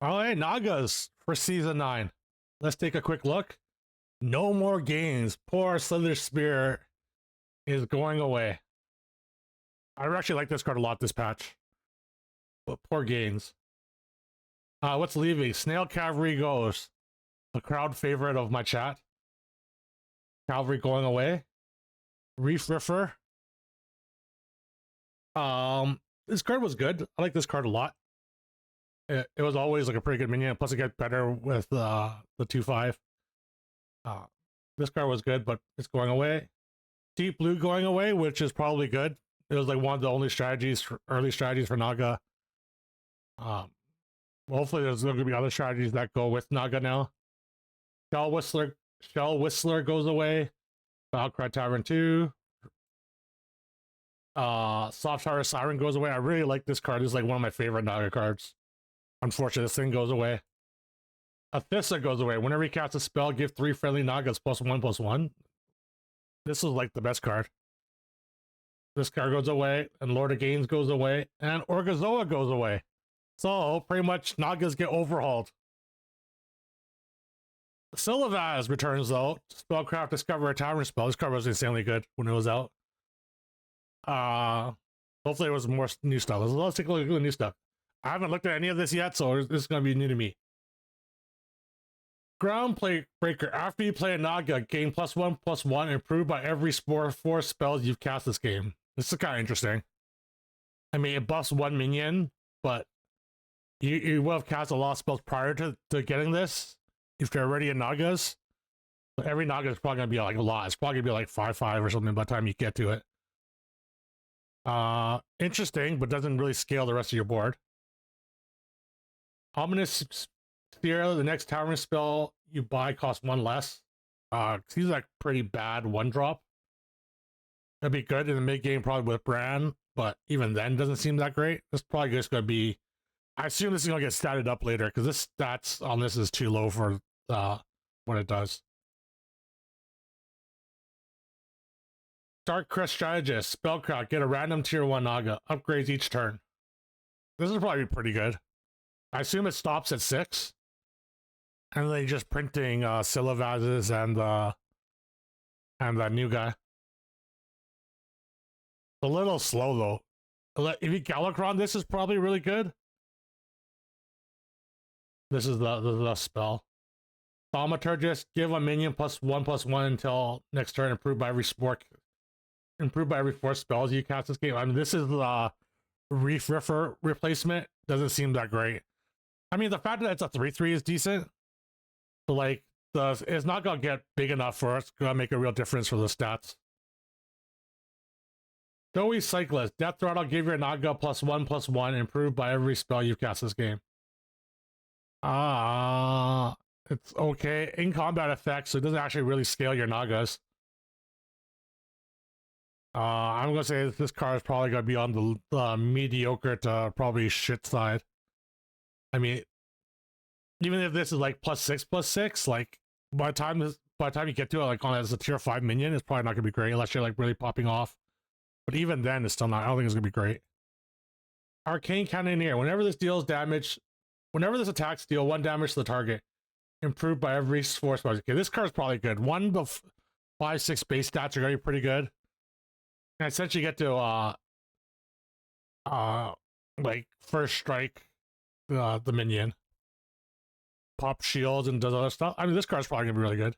Oh, hey, Nagas for season 9. Let's take a quick look. No more games. Poor Slither Spear is going away. I actually like this card a lot this patch. But poor gains. What's leaving? Snail Cavalry goes. A crowd favorite of my chat. Cavalry going away. Reef Riffer. This card was good. I like this card a lot. It was always like a pretty good minion. Plus, it gets better with the 2/5. This card was good, but it's going away. Deep Blue going away, which is probably good. It was like one of the only early strategies for Naga. Hopefully, there's going to be other strategies that go with Naga now. Shell Whistler goes away. Valkyrie Tavern 2. Soft Tower Siren goes away. I really like this card. This is like one of my favorite Naga cards. Unfortunately, this thing goes away. Athissa goes away. Whenever you cast a spell, give 3 friendly Nagas +1/+1. This is like the best card. This card goes away, and Lord of Gains goes away, and Orgazoa goes away. So, pretty much, Nagas get overhauled. Silvaz returns, though. Spellcraft Discover a Tavern spell. This card was insanely good when it was out. Hopefully, it was more new stuff. Let's take a look at the new stuff. I haven't looked at any of this yet, so this is going to be new to me. Ground Breaker. After you play a Naga, gain +1/+1, improved by every 4 spells you've cast this game. This is kind of interesting. I mean, it buffs 1 minion, but you will have cast a lot of spells prior to getting this if you're already in Nagas. So every Naga is probably going to be like a lot. It's probably going to be like 5/5 or something by the time you get to it. Interesting, but doesn't really scale the rest of your board. Ominous Sphere, the next Tavern spell you buy costs 1 less. Seems like pretty bad 1-drop. That'd be good in the mid game, probably with Bran, but even then, doesn't seem that great. This is probably just going to be. I assume this is going to get statted up later because this stats on this is too low for what it does. Dark Crest Strategist, Spellcraft, get a random tier 1 Naga, upgrades each turn. This is probably pretty good. I assume it stops at 6. And then just printing Silvazes and that new guy. A little slow though. If you Galakrond, this is probably really good. This is the spell. Thaumaturgist, give a minion +1/+1 until next turn, improved by every 4 spells you cast this game. I mean, this is the Reef Riffer replacement. Doesn't seem that great. I mean, the fact that it's a 3/3 is decent. But like, it's not gonna get big enough for it's gonna make a real difference for the stats. Joey Cyclist, Death Throttle, give your Naga +1/+1, improved by every spell you've cast this game. It's okay. In combat effects, so it doesn't actually really scale your Nagas. I'm gonna say this card is probably gonna be on the mediocre to probably shit side. I mean, even if this is like +6/+6, like by the time you get to it, like on as a tier 5 minion, it's probably not gonna be great unless you're like really popping off. But even then, it's still not. I don't think it's gonna be great. Arcane Cannoneer. Whenever this attacks, deal 1 damage to the target. Improved by every 4 spells. Okay, this card's probably good. 1 to 5, 6 base stats are gonna be pretty good. And essentially get to like first strike the minion. Pop shields and does other stuff. I mean, this card's probably gonna be really good.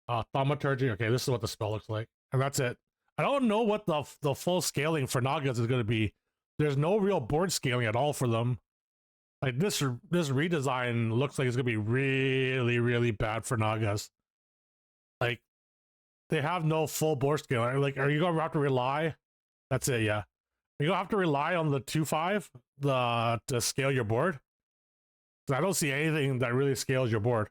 Thaumaturgy. Okay, this is what the spell looks like, and that's it. I don't know what the full scaling for Nagas is gonna be. There's no real board scaling at all for them. Like this redesign looks like it's gonna be really, really bad for Nagas. Like they have no full board scaling. Like, are you gonna have to rely? That's it. Yeah, you gonna have to rely on the 2/5 to scale your board. I don't see anything that really scales your board.